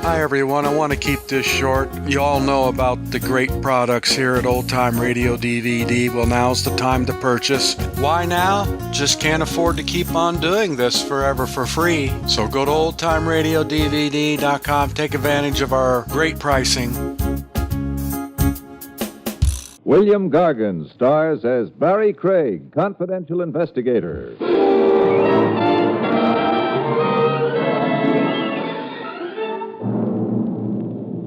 Hi, everyone. I want to keep this short. You all know about the great products here at Old Time Radio DVD. Well, now's the time to purchase. Why now? Just can't afford to keep on doing this forever for free. So go to oldtimeradiodvd.com. Take advantage of our great pricing. William Gargan stars as Barry Craig, confidential investigator.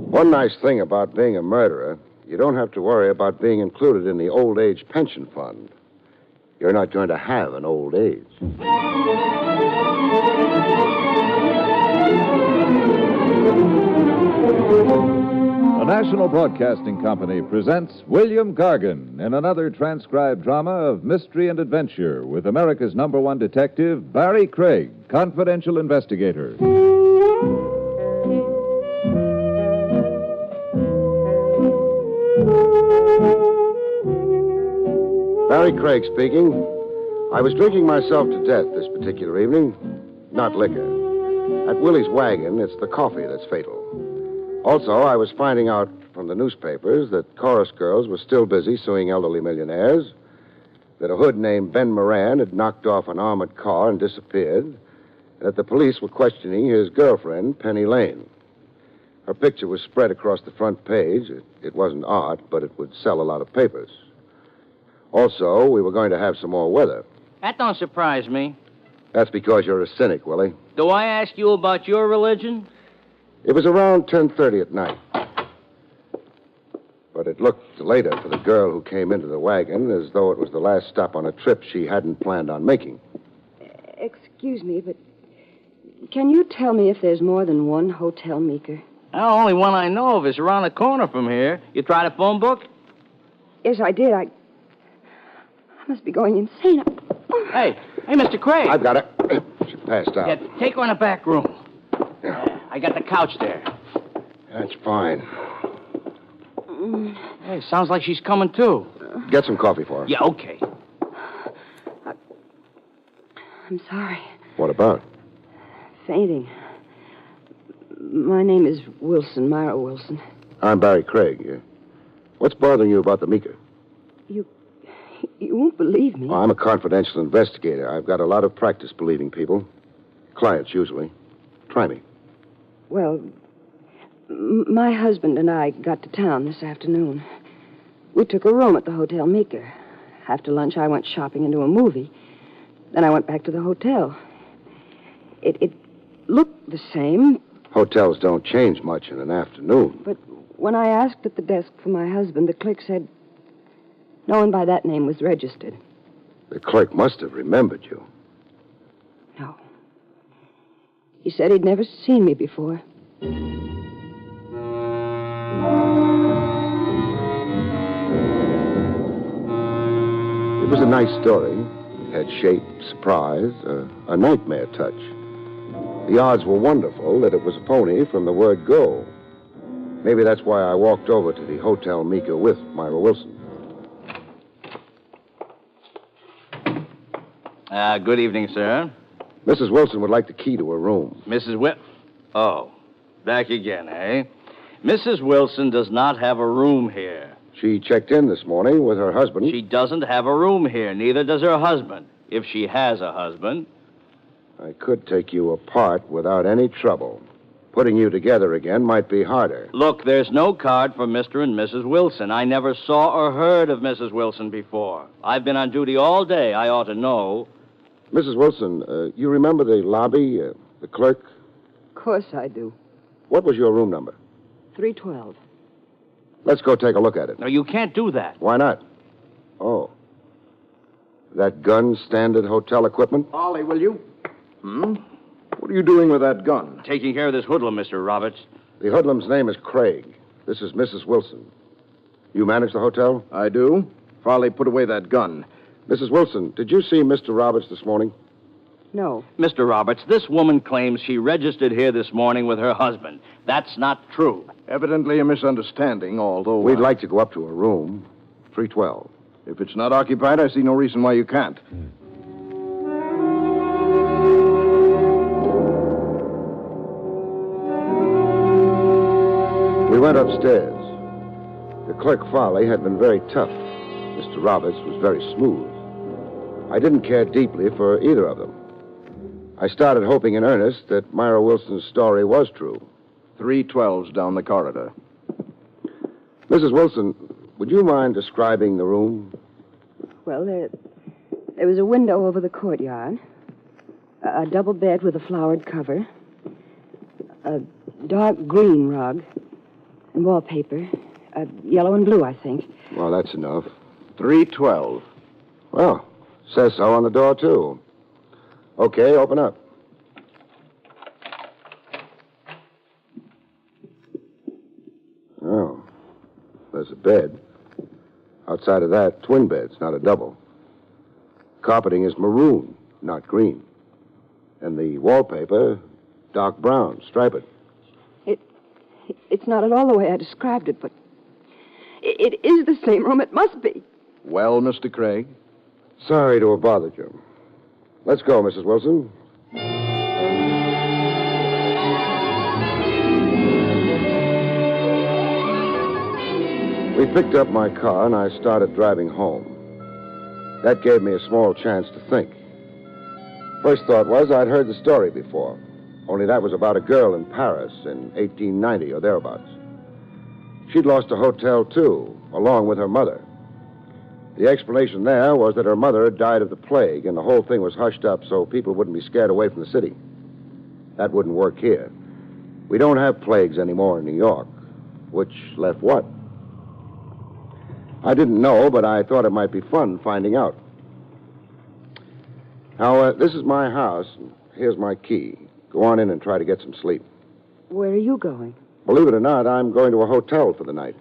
One nice thing about being a murderer, you don't have to worry about being included in the old age pension fund. You're not going to have an old age. The National Broadcasting Company presents William Gargan in another transcribed drama of mystery and adventure with America's #1 detective, Barry Craig, confidential investigator. Barry Craig speaking. I was drinking myself to death this particular evening. Not liquor. At Willie's Wagon, it's the coffee that's fatal. Also, I was finding out from the newspapers that chorus girls were still busy suing elderly millionaires, that a hood named Ben Moran had knocked off an armored car and disappeared, and that the police were questioning his girlfriend, Penny Lane. Her picture was spread across the front page. It wasn't art, but it would sell a lot of papers. Also, we were going to have some more weather. That don't surprise me. That's because you're a cynic, Willie. Do I ask you about your religion? It was around 10:30 at night. But it looked later for the girl who came into the wagon as though it was the last stop on a trip she hadn't planned on making. Excuse me, but can you tell me if there's more than one Hotel Meeker? The only one I know of is around the corner from here. You tried a phone book? Yes, I did. I must be going insane. Hey, Mr. Craig. I've got it. She passed out. Yeah, take her in the back room. I got the couch there. That's fine. Hey, sounds like she's coming too. Get some coffee for her. Yeah, okay. I'm sorry. What about? Fainting. My name is Wilson, Myra Wilson. I'm Barry Craig. What's bothering you about the Meeker? You won't believe me. Oh, I'm a confidential investigator. I've got a lot of practice believing people. Clients, usually. Try me. Well, my husband and I got to town this afternoon. We took a room at the Hotel Meeker. After lunch, I went shopping and to a movie. Then I went back to the hotel. It looked the same. Hotels don't change much in an afternoon. But when I asked at the desk for my husband, the clerk said no one by that name was registered. The clerk must have remembered you. No. He said he'd never seen me before. It was a nice story. It had shape, surprise, a nightmare touch. The odds were wonderful that it was a pony from the word go. Maybe that's why I walked over to the Hotel Meeker with Myra Wilson. Good evening, sir. Mrs. Wilson would like the key to her room. Oh, back again, eh? Mrs. Wilson does not have a room here. She checked in this morning with her husband. She doesn't have a room here. Neither does her husband, if she has a husband. I could take you apart without any trouble. Putting you together again might be harder. Look, there's no card for Mr. and Mrs. Wilson. I never saw or heard of Mrs. Wilson before. I've been on duty all day. I ought to know. Mrs. Wilson, you remember the lobby, the clerk? Of course I do. What was your room number? 312. Let's go take a look at it. No, you can't do that. Why not? Oh. That gun standard hotel equipment? Ollie, will you? What are you doing with that gun? Taking care of this hoodlum, Mr. Roberts. The hoodlum's name is Craig. This is Mrs. Wilson. You manage the hotel? I do. Farley, put away that gun. Mrs. Wilson, did you see Mr. Roberts this morning? No. Mr. Roberts, this woman claims she registered here this morning with her husband. That's not true. Evidently a misunderstanding, although... We'd like to go up to her room. 312. If it's not occupied, I see no reason why you can't. We went upstairs. The clerk, Farley, had been very tough. Mr. Roberts was very smooth. I didn't care deeply for either of them. I started hoping in earnest that Myra Wilson's story was true. 312's down the corridor. Mrs. Wilson, would you mind describing the room? Well, there was a window over the courtyard, a double bed with a flowered cover, a dark green rug, and wallpaper, yellow and blue, I think. Well, that's enough. 312. Well, says so on the door, too. Okay, open up. Oh, there's a bed. Outside of that, twin beds, not a double. Carpeting is maroon, not green. And the wallpaper, dark brown, striped. It's not at all the way I described it, but it is the same room. It must be. Well, Mr. Craig? Sorry to have bothered you. Let's go, Mrs. Wilson. We picked up my car and I started driving home. That gave me a small chance to think. First thought was I'd heard the story before, only that was about a girl in Paris in 1890 or thereabouts. She'd lost a hotel, too, along with her mother. The explanation there was that her mother had died of the plague, and the whole thing was hushed up so people wouldn't be scared away from the city. That wouldn't work here. We don't have plagues anymore in New York, which left what? I didn't know, but I thought it might be fun finding out. Now, this is my house, and here's my key. Go on in and try to get some sleep. Where are you going? Believe it or not, I'm going to a hotel for the night.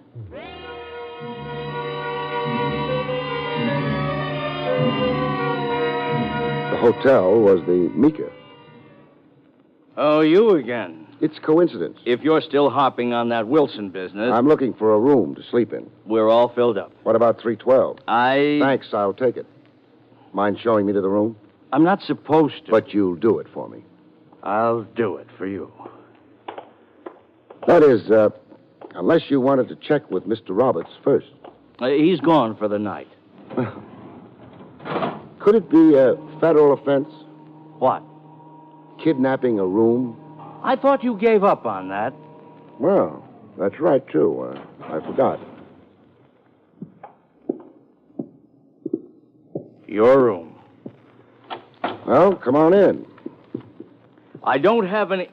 The hotel was the Meeker. Oh, you again. It's coincidence. If you're still hopping on that Wilson business, I'm looking for a room to sleep in. we're all filled up. What about 312? I... Thanks, I'll take it. Mind showing me to the room? I'm not supposed to. But you'll do it for me. I'll do it for you. That is, unless you wanted to check with Mr. Roberts first. He's gone for the night. Could it be a federal offense? What? Kidnapping a room? I thought you gave up on that. Well, that's right, too. I forgot. Your room. Well, come on in. I don't have any...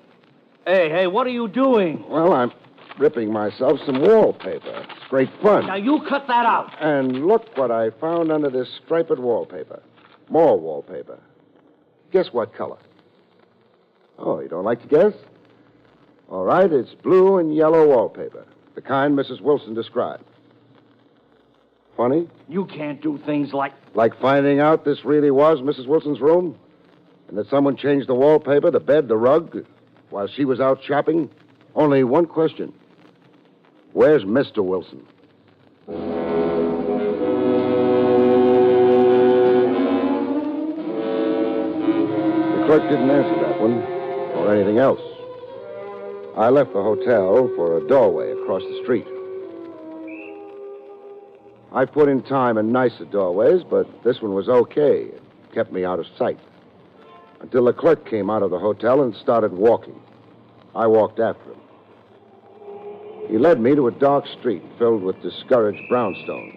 Hey, what are you doing? Well, I'm ripping myself some wallpaper. It's great fun. Now, you cut that out. And look what I found under this striped wallpaper. More wallpaper. Guess what color? Oh, you don't like to guess? All right, it's blue and yellow wallpaper. The kind Mrs. Wilson described. Funny? You can't do things like... Like finding out this really was Mrs. Wilson's room? And that someone changed the wallpaper, the bed, the rug, while she was out shopping? Only one question. Where's Mr. Wilson? The clerk didn't answer that one, or anything else. I left the hotel for a doorway across the street. I put in time in nicer doorways, but this one was okay. It kept me out of sight. Until the clerk came out of the hotel and started walking. I walked after him. He led me to a dark street filled with discouraged brownstones.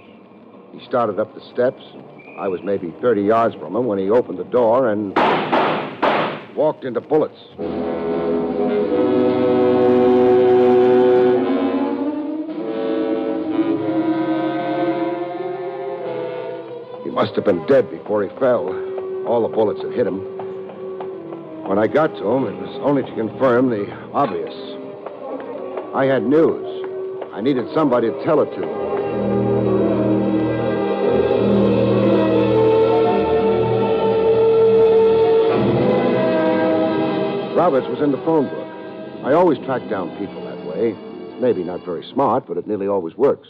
He started up the steps. I was maybe 30 yards from him when he opened the door and walked into bullets. He must have been dead before he fell. All the bullets had hit him. When I got to him, it was only to confirm the obvious. I had news. I needed somebody to tell it to. Roberts was in the phone book. I always track down people that way. Maybe not very smart, but it nearly always works.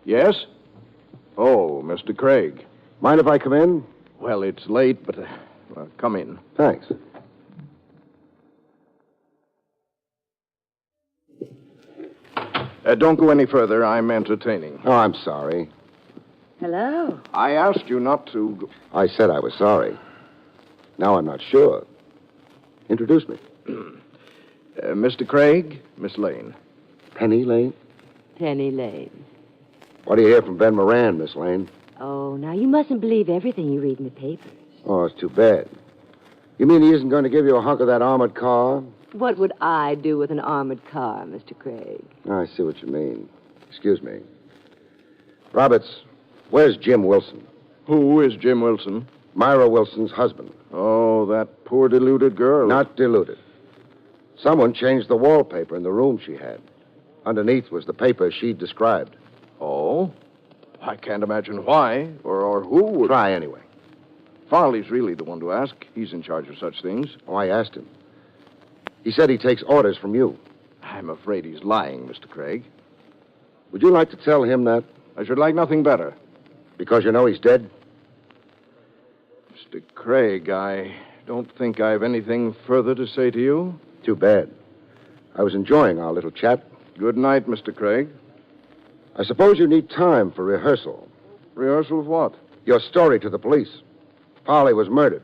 Yes? Oh, Mr. Craig. Mind if I come in? Well, it's late, but come in. Thanks. Don't go any further. I'm entertaining. Oh, I'm sorry. Hello. I asked you not to... I said I was sorry. Now I'm not sure. Introduce me. Mr. Craig, Miss Lane. Penny Lane? Penny Lane. What do you hear from Ben Moran, Miss Lane? Oh, now you mustn't believe everything you read in the papers. Oh, it's too bad. You mean he isn't going to give you a hunk of that armored car? What would I do with an armored car, Mr. Craig? I see what you mean. Excuse me. Roberts, where's Jim Wilson? Who is Jim Wilson? Myra Wilson's husband. Oh, that poor deluded girl. Not deluded. Someone changed the wallpaper in the room she had. Underneath was the paper she described. Oh? I can't imagine why or who would... Try anyway. Farley's really the one to ask. He's in charge of such things. Oh, I asked him. He said he takes orders from you. I'm afraid he's lying, Mr. Craig. Would you like to tell him that? I should like nothing better. Because you know he's dead? Mr. Craig, I don't think I've anything further to say to you. Too bad. I was enjoying our little chat. Good night, Mr. Craig. I suppose you need time for rehearsal. Rehearsal of what? Your story to the police. Farley was murdered.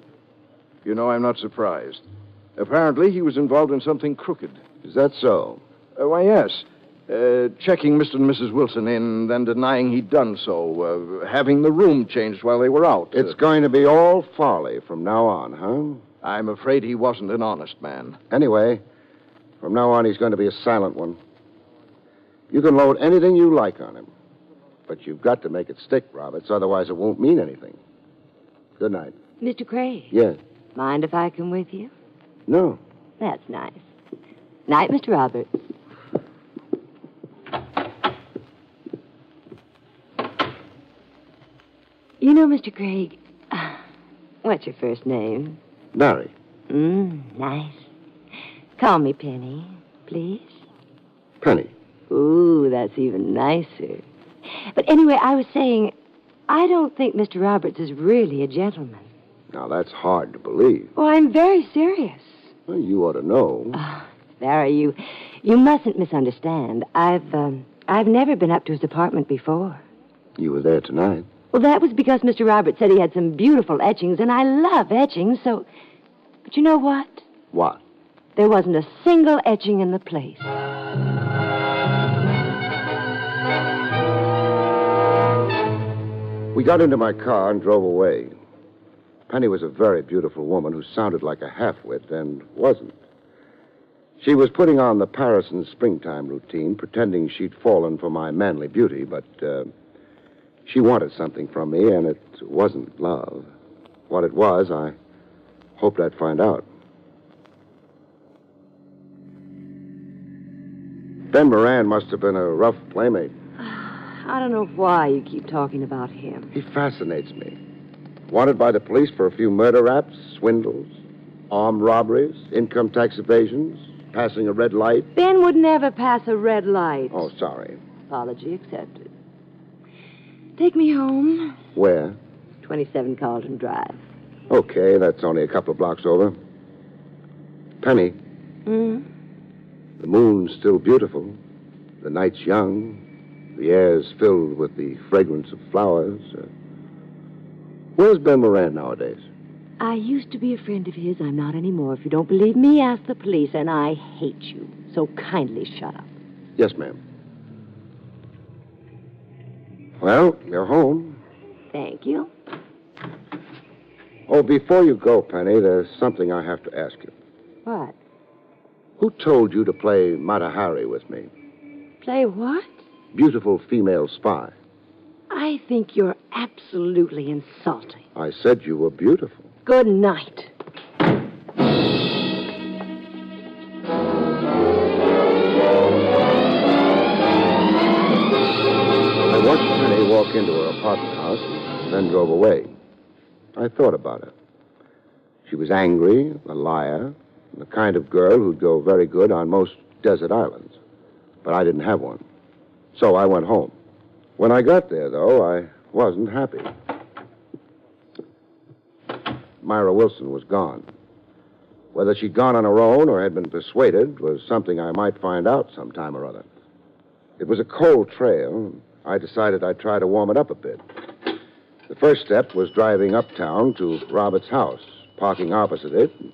You know, I'm not surprised. Apparently, he was involved in something crooked. Is that so? Why, yes. Checking Mr. and Mrs. Wilson in, then denying he'd done so. Having the room changed while they were out. It's going to be all Farley from now on, huh? I'm afraid he wasn't an honest man. Anyway, from now on, he's going to be a silent one. You can load anything you like on him. But you've got to make it stick, Roberts, otherwise it won't mean anything. Good night. Mr. Craig, Yes. mind if I come with you? No. That's nice. Night, Mr. Roberts. You know, Mr. Craig, what's your first name? Barry. Nice. Call me Penny, please. Penny. Ooh, that's even nicer. But anyway, I was saying, I don't think Mr. Roberts is really a gentleman. Now, that's hard to believe. Oh, I'm very serious. Well, you ought to know. Barry, you mustn't misunderstand. I've never been up to his apartment before. You were there tonight. Well, that was because Mr. Roberts said he had some beautiful etchings, and I love etchings, so... But you know what? What? There wasn't a single etching in the place. We got into my car and drove away. Penny was a very beautiful woman who sounded like a half-wit and wasn't. She was putting on the Parisons' springtime routine, pretending she'd fallen for my manly beauty, but she wanted something from me, and it wasn't love. What it was, I hoped I'd find out. Ben Moran must have been a rough playmate. I don't know why you keep talking about him. He fascinates me. Wanted by the police for a few murder raps, swindles, armed robberies, income tax evasions, passing a red light. Ben would never pass a red light. Oh, sorry. Apology accepted. Take me home. Where? 27 Carlton Drive. Okay, that's only a couple of blocks over. Penny, the moon's still beautiful. The night's young. The air's filled with the fragrance of flowers. Where's Ben Moran nowadays? I used to be a friend of his. I'm not anymore. If you don't believe me, ask the police, and I hate you. So kindly shut up. Yes, ma'am. Well, you're home. Thank you. Oh, before you go, Penny, there's something I have to ask you. What? Who told you to play Mata Hari with me? Play what? Beautiful female spy. I think you're absolutely insulting. I said you were beautiful. Good night. I watched Penny walk into her apartment house and then drove away. I thought about her. She was angry, a liar, and the kind of girl who'd go very good on most desert islands. But I didn't have one. So I went home. When I got there, though, I wasn't happy. Myra Wilson was gone. Whether she'd gone on her own or had been persuaded was something I might find out sometime or other. It was a cold trail. I decided I'd try to warm it up a bit. The first step was driving uptown to Robert's house, parking opposite it, and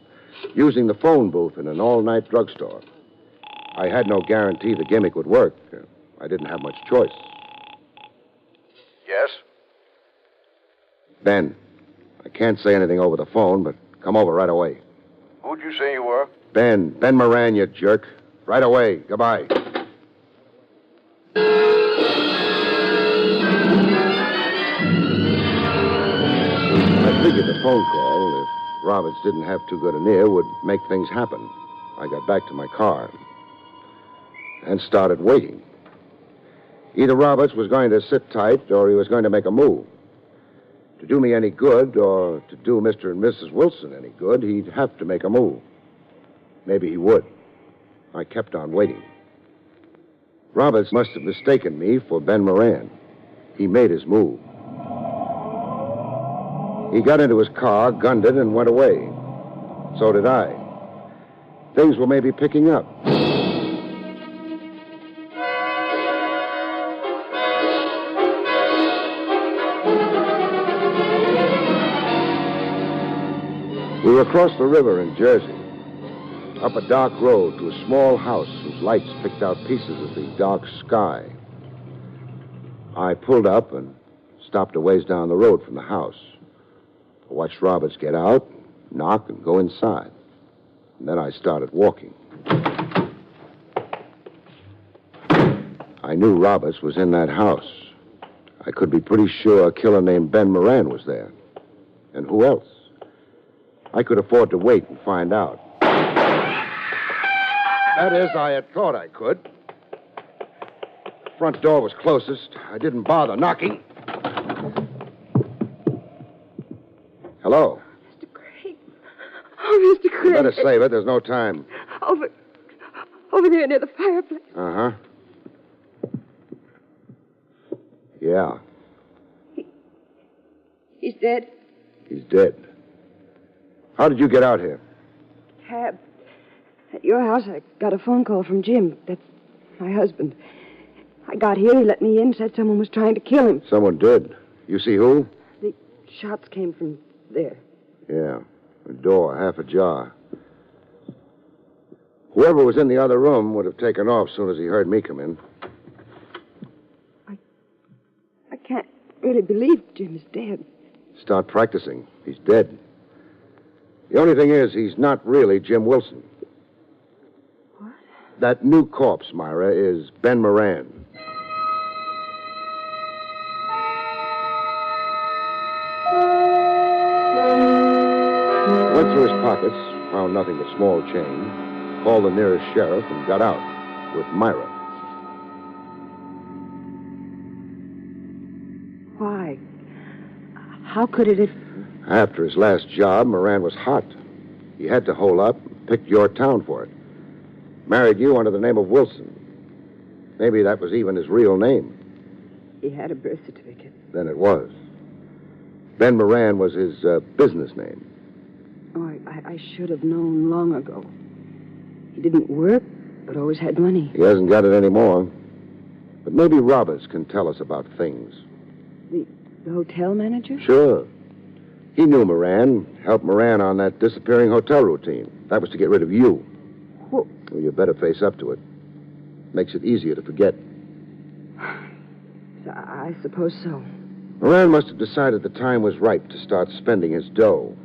using the phone booth in an all-night drugstore. I had no guarantee the gimmick would work. I didn't have much choice. Yes? Ben, I can't say anything over the phone, but come over right away. Who'd you say you were? Ben Moran, you jerk. Right away. Goodbye. I figured the phone call, if Roberts didn't have too good an ear, would make things happen. I got back to my car and started waiting. Either Roberts was going to sit tight or he was going to make a move. To do me any good or to do Mr. and Mrs. Wilson any good, he'd have to make a move. Maybe he would. I kept on waiting. Roberts must have mistaken me for Ben Moran. He made his move. He got into his car, gunned it, and went away. So did I. Things were maybe picking up. We were across the river in Jersey, up a dark road to a small house whose lights picked out pieces of the dark sky. I pulled up and stopped a ways down the road from the house. I watched Roberts get out, knock, and go inside. And then I started walking. I knew Roberts was in that house. I could be pretty sure a killer named Ben Moran was there. And who else? I could afford to wait and find out. That is, I had thought I could. The front door was closest. I didn't bother knocking. Hello? Mr. Craig. Oh, Mr. Craig. You better save it. There's no time. Over there near the fireplace. Uh-huh. Yeah, He's dead. he's dead. How did you get out here? Cab. At your house, I got a phone call from Jim. That's my husband. I got here, he let me in, said someone was trying to kill him. Someone did. You see who? The shots came from there. Yeah, the door half ajar. Whoever was in the other room would have taken off as soon as he heard me come in. I can't really believe Jim is dead. Start practicing. He's dead. The only thing is, he's not really Jim Wilson. What? That new corpse, Myra, is Ben Moran. Went through his pockets, found nothing but small change, called the nearest sheriff, and got out with Myra. Why? How could it have... After his last job, Moran was hot. He had to hole up, picked your town for it. Married you under the name of Wilson. Maybe that was even his real name. He had a birth certificate. Then it was. Ben Moran was his business name. Oh, I should have known long ago. He didn't work, but always had money. He hasn't got it anymore. But maybe Roberts can tell us about things. The hotel manager? Sure. He knew Moran, helped Moran on that disappearing hotel routine. That was to get rid of you. Well, Well, you better face up to it. Makes it easier to forget. I suppose so. Moran must have decided the time was ripe to start spending his dough.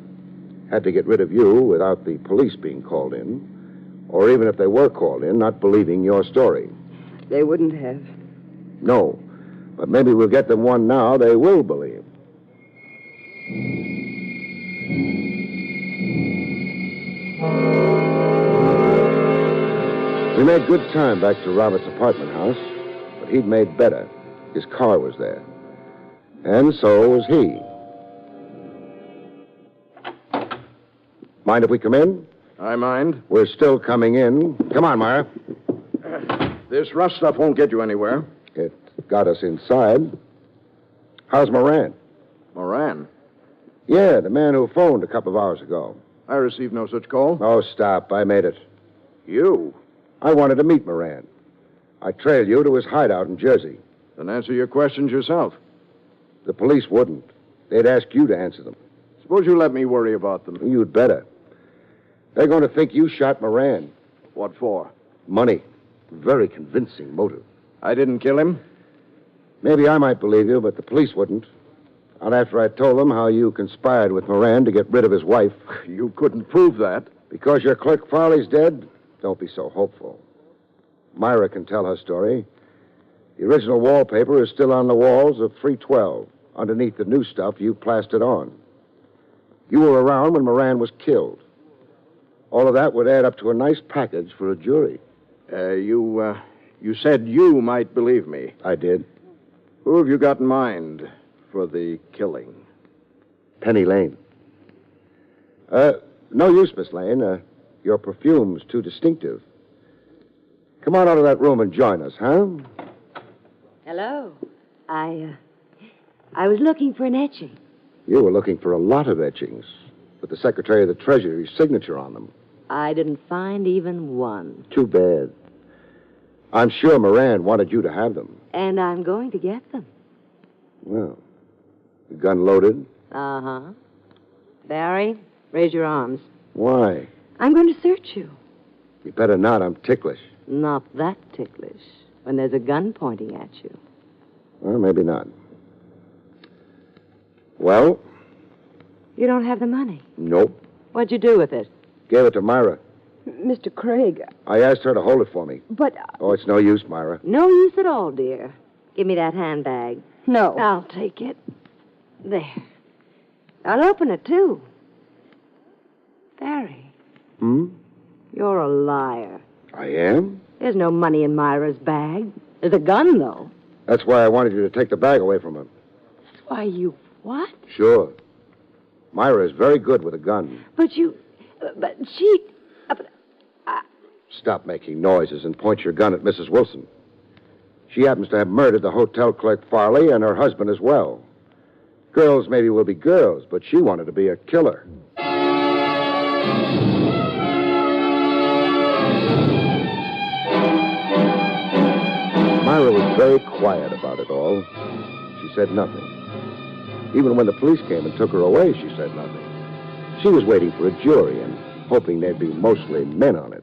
Had to get rid of you without the police being called in, or even if they were called in, not believing your story. They wouldn't have. No, but maybe we'll get them one now they will believe. We made good time back to Robert's apartment house, but he'd made better. His car was there. And so was he. Mind if we come in? I mind. We're still coming in. Come on, Myra. This rough stuff won't get you anywhere. It got us inside. How's Moran? Moran. Yeah, the man who phoned a couple of hours ago. I received no such call. Oh, stop. I made it. You? I wanted to meet Moran. I trailed you to his hideout in Jersey. Then answer your questions yourself. The police wouldn't. They'd ask you to answer them. Suppose you let me worry about them. You'd better. They're going to think you shot Moran. What for? Money. Very convincing motive. I didn't kill him. Maybe I might believe you, but the police wouldn't. Not after I told them how you conspired with Moran to get rid of his wife. You couldn't prove that. Because your clerk Farley's dead, don't be so hopeful. Myra can tell her story. The original wallpaper is still on the walls of 312, underneath the new stuff you plastered on. You were around when Moran was killed. All of that would add up to a nice package for a jury. You said you might believe me. I did. Who have you got in mind for the killing? Penny Lane. No use, Miss Lane. Your perfume's too distinctive. Come on out of that room and join us, huh? Hello. I was looking for an etching. You were looking for a lot of etchings, with the Secretary of the Treasury's signature on them. I didn't find even one. Too bad. I'm sure Moran wanted you to have them. And I'm going to get them. Well, the gun loaded? Uh-huh. Barry, raise your arms. Why? I'm going to search you. You better not. I'm ticklish. Not that ticklish, when there's a gun pointing at you. Well, maybe not. Well? You don't have the money. Nope. What'd you do with it? Gave it to Myra. Mr. Craig, I asked her to hold it for me. but... Oh, it's no use, Myra. No use at all, dear. Give me that handbag. no. I'll take it. There. I'll open it, too. Barry, Hmm? you're a liar. I am? There's no money in Myra's bag. There's a gun, though. That's why I wanted you to take the bag away from her. Why, you what? Sure. Myra is very good with a gun. But she... Stop making noises and point your gun at Mrs. Wilson. She happens to have murdered the hotel clerk Farley and her husband as well. Girls maybe will be girls, but she wanted to be a killer. Myra was very quiet about it all. She said nothing. Even when the police came and took her away, she said nothing. She was waiting for a jury and hoping they'd be mostly men on it.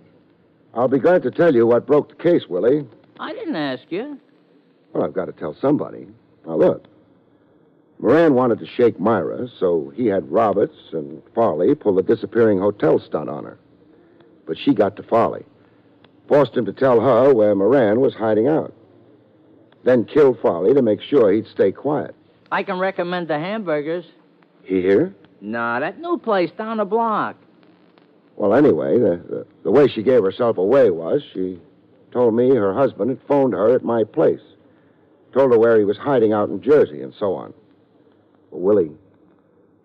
I'll be glad to tell you what broke the case, Willie. I didn't ask you. Well, I've got to tell somebody. Now, look. Moran wanted to shake Myra, so he had Roberts and Farley pull the disappearing hotel stunt on her. But she got to Farley, forced him to tell her where Moran was hiding out, then killed Farley to make sure he'd stay quiet. I can recommend the hamburgers. Here? No, that new place down the block. Well, anyway, the way she gave herself away was she told me her husband had phoned her at my place, told her where he was hiding out in Jersey, and so on. Well, Willie,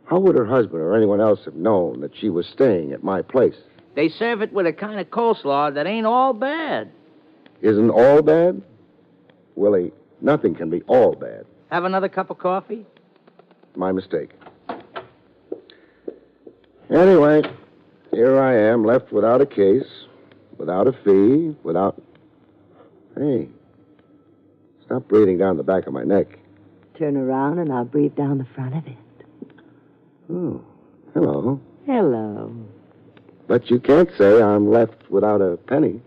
how would her husband or anyone else have known that she was staying at my place? They serve it with a kind of coleslaw that ain't all bad. Isn't all bad? Willie, nothing can be all bad. Have another cup of coffee? My mistake. Anyway, here I am, left without a case, without a fee, without... Hey, stop breathing down the back of my neck. Turn around and I'll breathe down the front of it. Oh, hello. Hello. But you can't say I'm left without a penny.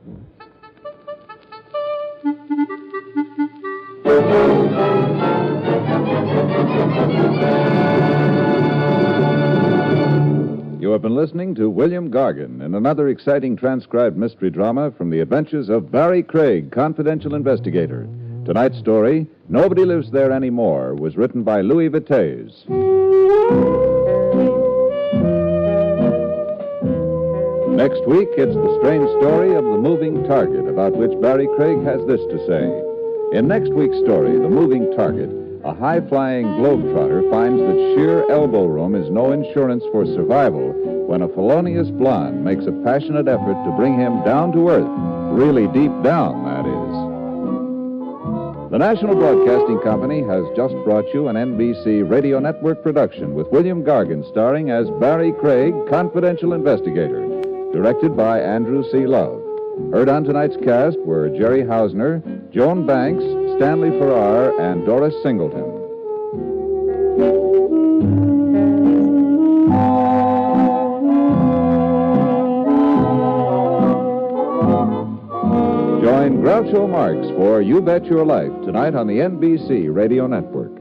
You have been listening to William Gargan in another exciting transcribed mystery drama from the adventures of Barry Craig, confidential investigator. Tonight's story, Nobody Lives There Anymore, was written by Louis Vitez. Next week, it's the strange story of the moving target, about which Barry Craig has this to say. In next week's story, The Moving Target, a high-flying globetrotter finds that sheer elbow room is no insurance for survival when a felonious blonde makes a passionate effort to bring him down to earth, really deep down, that is. The National Broadcasting Company has just brought you an NBC Radio Network production with William Gargan starring as Barry Craig, confidential investigator, directed by Andrew C. Love. Heard on tonight's cast were Jerry Hausner, Joan Banks, Stanley Farrar, and Doris Singleton. Join Groucho Marx for You Bet Your Life tonight on the NBC Radio Network.